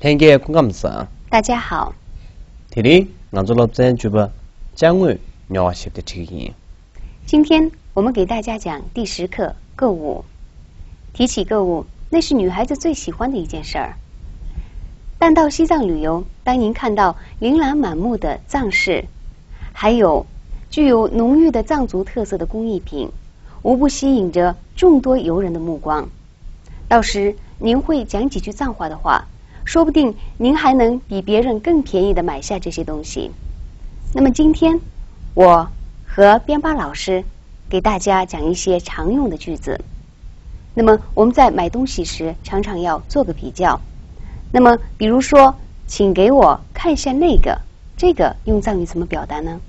팬게 공감사. 大家好， 디리 나졸업전 주부 장의 녀와십의 책임. 今天我们给大家讲第10课购物。提起购物，那是女孩子最喜欢的一件事儿。但到西藏旅游，当您看到琳琅满目的藏饰，还有具有浓郁的藏族特色的工艺品，无不吸引着众多游人的目光。到时您会讲几句藏话的话，说不定您还能比别人更便宜的买下这些东西。那么今天我和边巴老师给大家讲一些常用的句子。那么我们在买东西时常常要做个比较。那么比如说，请给我看一下那个，这个用藏语怎么表达呢？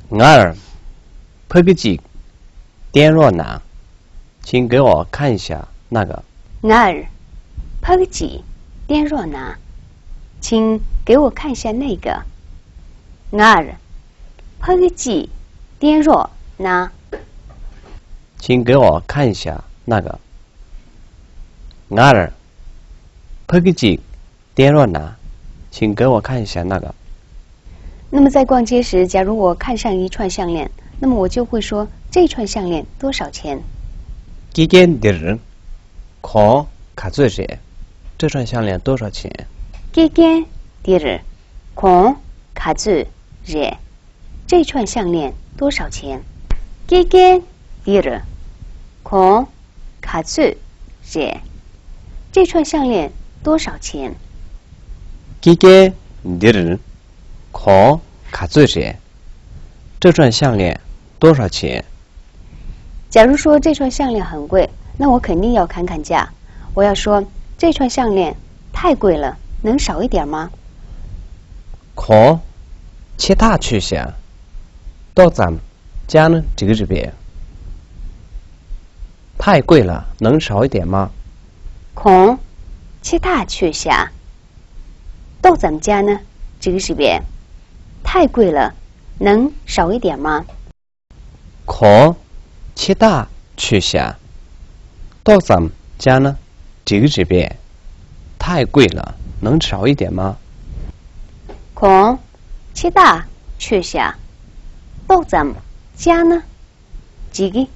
날 퍼그직 颠若拿，请给我看一下那个。 날 퍼그지 颠若拿，请给我看一下那个。 날 퍼그지 颠若拿，请给我看一下那个。 날 퍼그직 颠若拿，请给我看一下那个。 那么在逛街时，假如我看上一串项链，那么我就会说这串项链多少钱？ 기겐들은 거 가져제. 这串项链多少钱？ 기겐들 공 가즈 제， 这串项链多少钱？ 기겐들 공 가즈 제， 这串项链多少钱？ 기겐들은 거 가져제. 这串项链多少钱？ 假如说这串项链很贵，那我肯定要砍砍价。我要说这串项链太贵了，能少一点吗？ 거 치타 취샤. 또咱家呢这个边太贵了，能少一点吗？ 공 치타 취샤. 또咱们家呢这个边太贵了，能少一点吗？ 거 치타 취샤. 또咱家呢这个边太贵了，能少一点吗？ 공 치타 취샤. 또咱们家呢这个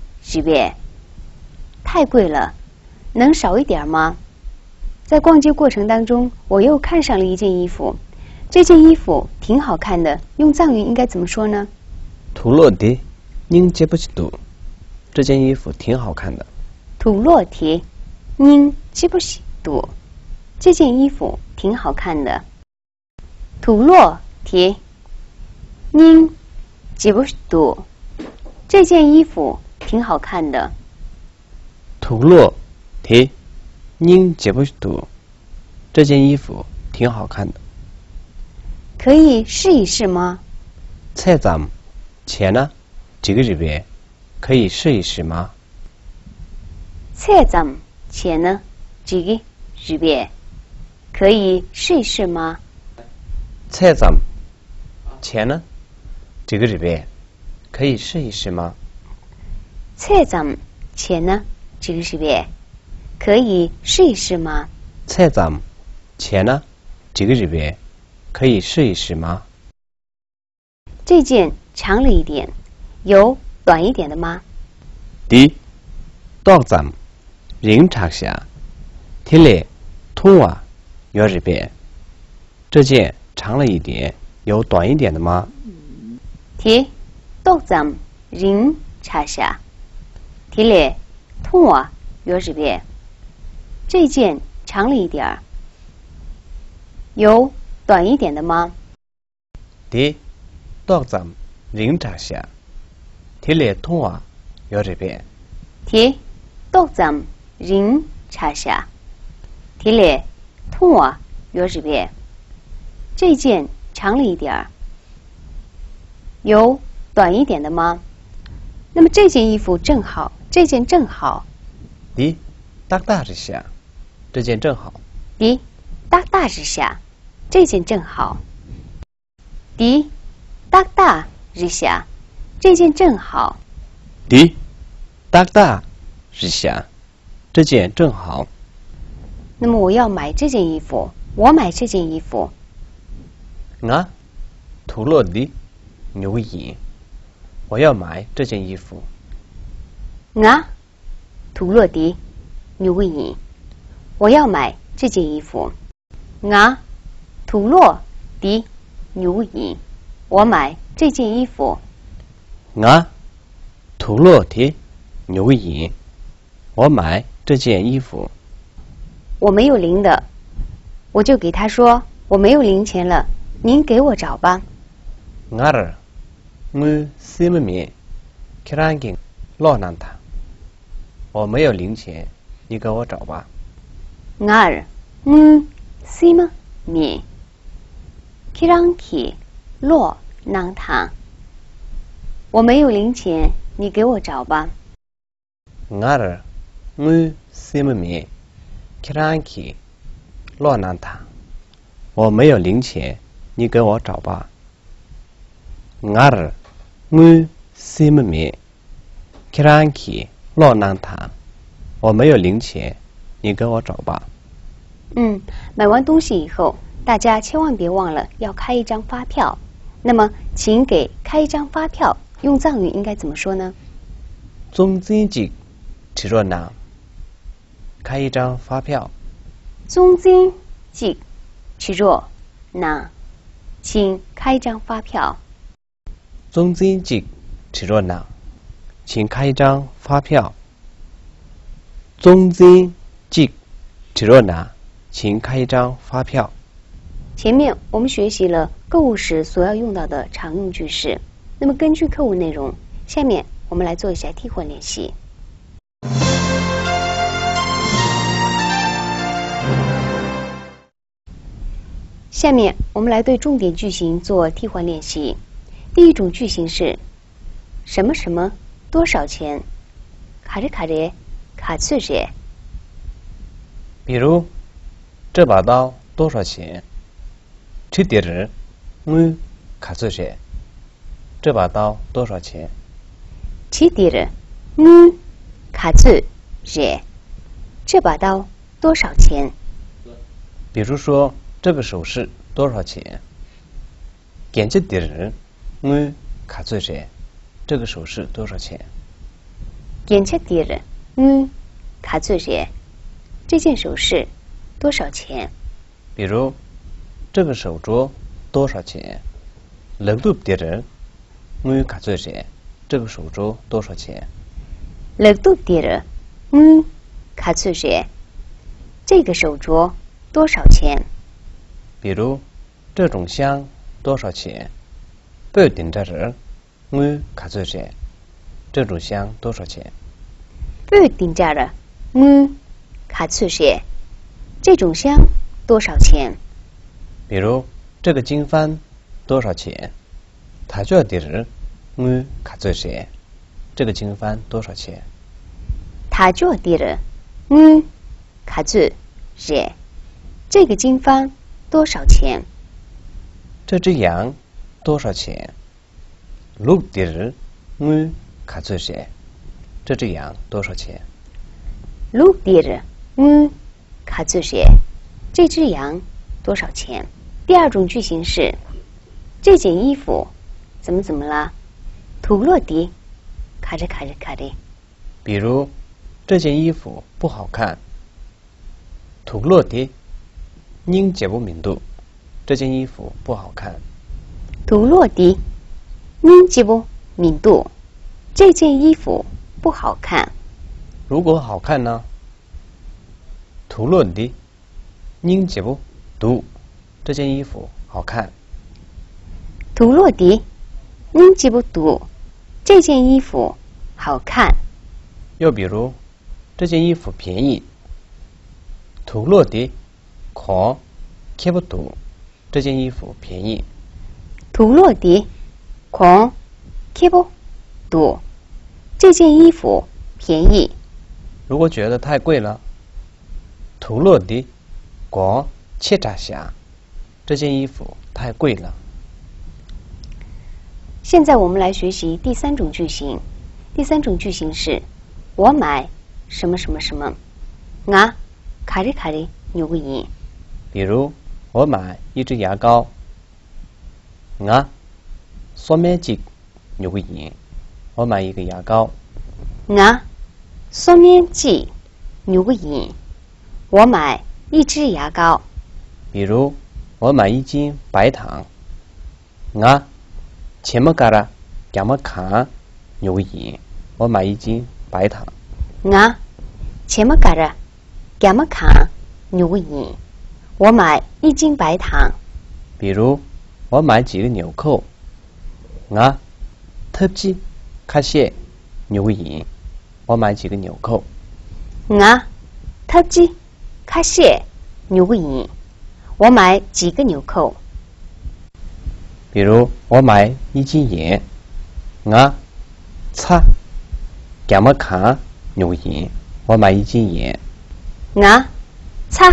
边太贵了，能少一点吗？在逛街过程当中，我又看上了一件衣服，这件衣服挺好看的，用藏语应该怎么说呢？ 土落地您接不起度。这件衣服挺好看的。 土落地您接不起度。这件衣服挺好看的。土落地您接不起度。这件衣服挺好看的。 土落地您接不起度。这件衣服挺好看的。 可以试一试吗？ 菜咱们钱呢？这个边可以试一试吗？ 菜咱们钱呢？这个边可以试一试吗？ 菜咱们钱呢？这个边可以试一试吗？ 菜咱们钱呢？这个边可以试一试吗？ 菜咱们钱呢？这个边可以试一试吗？ 这件长了一点，有短一点的吗？ 第到咱们人查下提来通啊要这边这件长了一点，有短一点的吗？ 提到咱们人查下提来通啊要这边这件长了一点儿，有短一点的吗？ 第到咱们人查下提来通啊要这边 提到咱们人查下提来通啊要这边这件长了一点儿，有短一点的吗？那么这件衣服正好，这件正好。 第大大之下这件正好。 第大大之下这件正好。 第大大之下这件正好。 第大大之下这件正好。 那么我要买这件衣服，我买这件衣服。我土落地牛眼，我要买这件衣服。我土落地牛眼，我要买这件衣服。我土落地牛眼，我买这件衣服。我土落地牛眼，我买这件衣服。我没有零的，我就给他说我没有零钱了，您给我找吧。我心里面看见老难他，我没有零钱，你给我找吧。我心里面看见老难他，我没有零钱，你给我找吧。我心里面看见老难他，我没有零钱，你给我找吧。我心里面看见老难他，我没有零钱，你给我找吧。买完东西以后，大家千万别忘了要开一张发票。那么，请给开一张发票用藏语应该怎么说呢？总经济吃热闹，开一张发票。总经济吃热闹，请开一张发票。总经济吃热闹，请开一张发票。总经济吃热闹，请开一张发票。前面我们学习了购物时所要用到的常用句式，那么根据课文内容，下面我们来做一下替换练习。下面我们来对重点句型做替换练习。第一种句型是什么什么多少钱？卡里卡里卡脆些。比如这把刀多少钱？这点儿我卡脆些。这把刀多少钱？这点儿我卡脆些。这把刀多少钱？比如说这个首饰多少钱？点这点儿我卡脆些。这个首饰多少钱？点这点儿我卡脆些。这件首饰多少钱？比如这个手镯多少钱？冷度点儿我卡脆些。这个手镯多少钱？冷度点儿我卡脆些。这个手镯多少钱？比如这种香多少钱？不顶这儿我卡脆些。这种香多少钱？不顶这儿我卡脆些。这种香多少钱？比如这个经幡多少钱？他就要点儿我卡脆些。这个经幡多少钱？他就要点儿我卡脆些。这个经幡多少钱？这只羊多少钱？六点儿我卡脆些。这只羊多少钱？六点儿我卡脆些。这只羊多少钱？第二种句型是这件衣服怎么怎么了？土落地卡着卡着卡的。比如这件衣服不好看。土落地您解不明度。这件衣服不好看。土落地您解不明度。这件衣服不好看。如果好看呢？土落地您解不读。这件衣服好看。土落地您解不读。这件衣服好看。又比如这件衣服便宜。土落地可看不读。这件衣服便宜。土落地可看不读。这件衣服便宜。如果觉得太贵了，土落地可切查下。这件衣服太贵了。现在我们来学习第三种句型。第三种句型是我买什么什么什么。我卡里卡里牛个眼。比如我买一支牙膏。소매직 요구인，我买一个牙膏。소매직 요구인，我买一支牙膏。比如，我买一斤白糖。채먹가라 야먹카 요구인，我买一斤白糖。채먹가라 야먹카 요구인，我买一斤白糖。比如，我买几个纽扣。텁지 카시에 요구인，我买几个纽扣。텁지 카시에 요구인，我买几个纽扣。比如，我买一斤盐。차 야먹카 요구인，我买一斤盐。차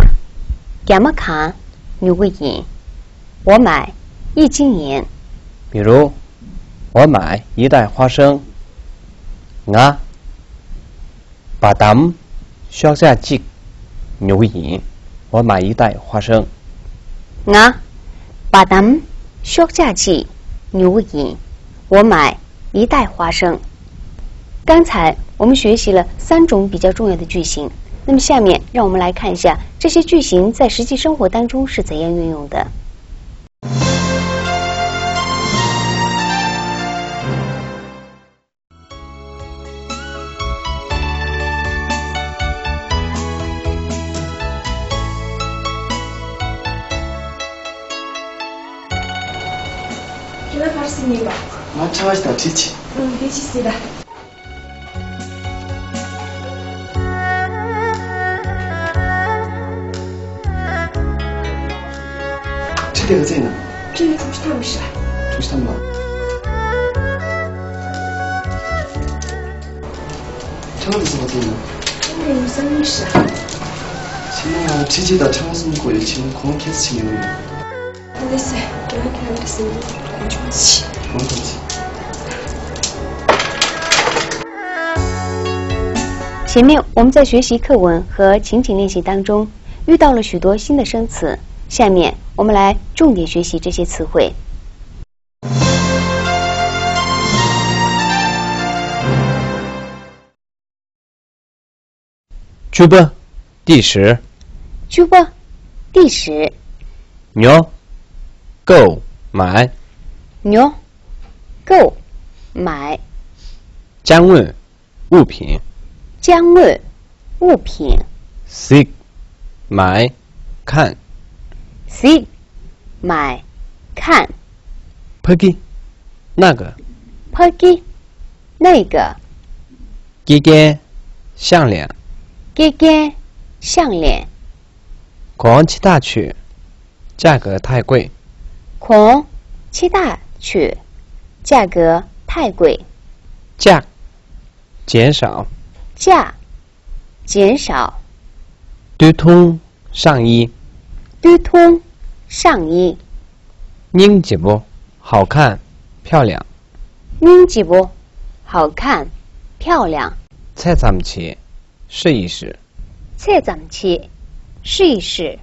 야먹카 요구인，我买一斤盐。比如，我买一袋花生。바담 셔샤직 요구인，我买一袋花生。바담 셔샤직 요구인，我买一袋花生。刚才我们学习了3种比较重要的句型，那么下面让我们来看一下这些句型在实际生活当中是怎样运用的。Vars입니다. 마찬가지다, 지치. 지치입니다. 지대가 쟤는? 지대 정시탐시다. 정시탐나. 청와대에서 어디있나? 오늘 유선이시다. 신랑아, 지지다 청와서 먹고 열심히 공원 캐스팅 해오네. 알겠어요. 이렇게 하겠습니다. 좋지. 좋지. 前面我们在学习课文和情景练习当中遇到了许多新的生词，下面我们来重点学习这些词汇。주버第10。주버第10。牛购买。牛购买。将问物品。将问物品。seek 买看。seek 买看。퍼기那个。퍼기那个。기계项链。기계项链。狂七大去价格太贵。狂七大去价格太贵。价减少。价减少。对通上衣。对通上衣。닝지부好看漂亮。닝지부好看漂亮。菜잠치试一试。菜잠치试一试。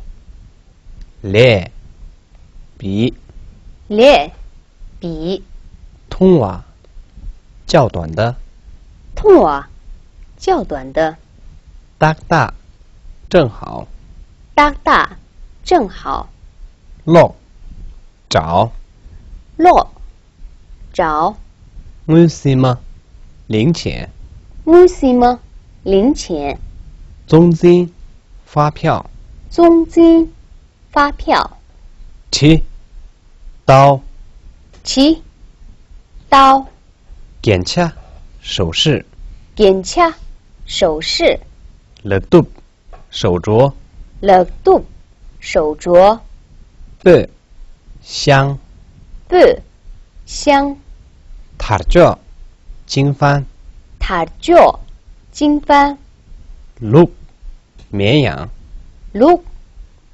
래比。래比。통화较短的。통화较短的。딱大正好。딱大正好。럭找。럭找。문시마零钱。문시마零钱。中金发票。中金发票。旗刀。旗刀。检查首饰。检查首饰。leptop手镯。leptop手镯。배香。배香。塔脚经幡。塔脚经幡。鹿绵羊。鹿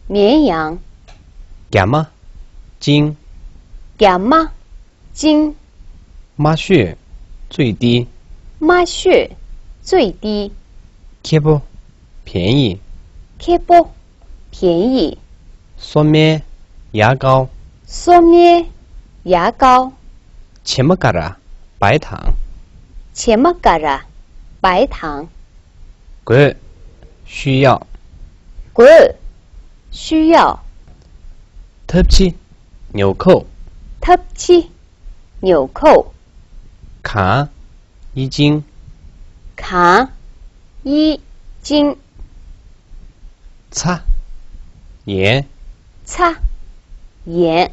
绵羊。gamma金。gamma金。麻雀最低。麻雀最低。kepo便宜。kepo便宜。소매 牙膏， 소매牙膏， 치마가라, 白糖， 치마가라白糖， 그, 需要， 꿀需要， 텁치, 纽扣， 텁치纽扣， 卡，一斤， 卡一斤， 차, 盐， 擦盐，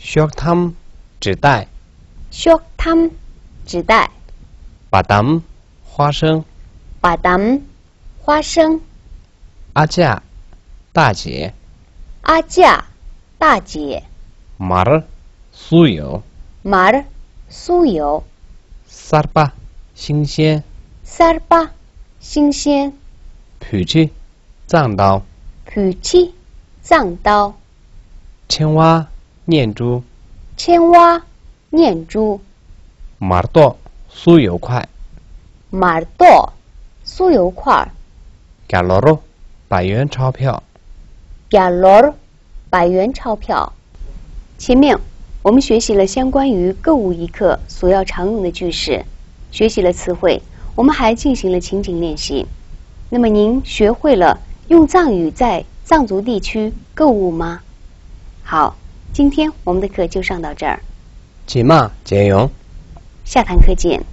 쇼탐, 纸袋， 쇼탐纸袋， 바담, 花生， 바담花生， 아자, 大姐， 아자大姐， 말, 酥油， 말酥油， 쌀바, 新鲜， 쌀바新鲜， 퓨치, 藏刀， 퓨치藏刀， 青蛙，念珠， 青蛙念珠， 말도, 酥油块， 말도酥油块， 갈로로, 百元钞票。 galor 百元钞票。前面我们学习了相关于购物一课所要常用的句式，学习了词汇，我们还进行了情景练习。那么您学会了用藏语在藏族地区购物吗？好，今天我们的课就上到这儿，起码节用。下堂课见。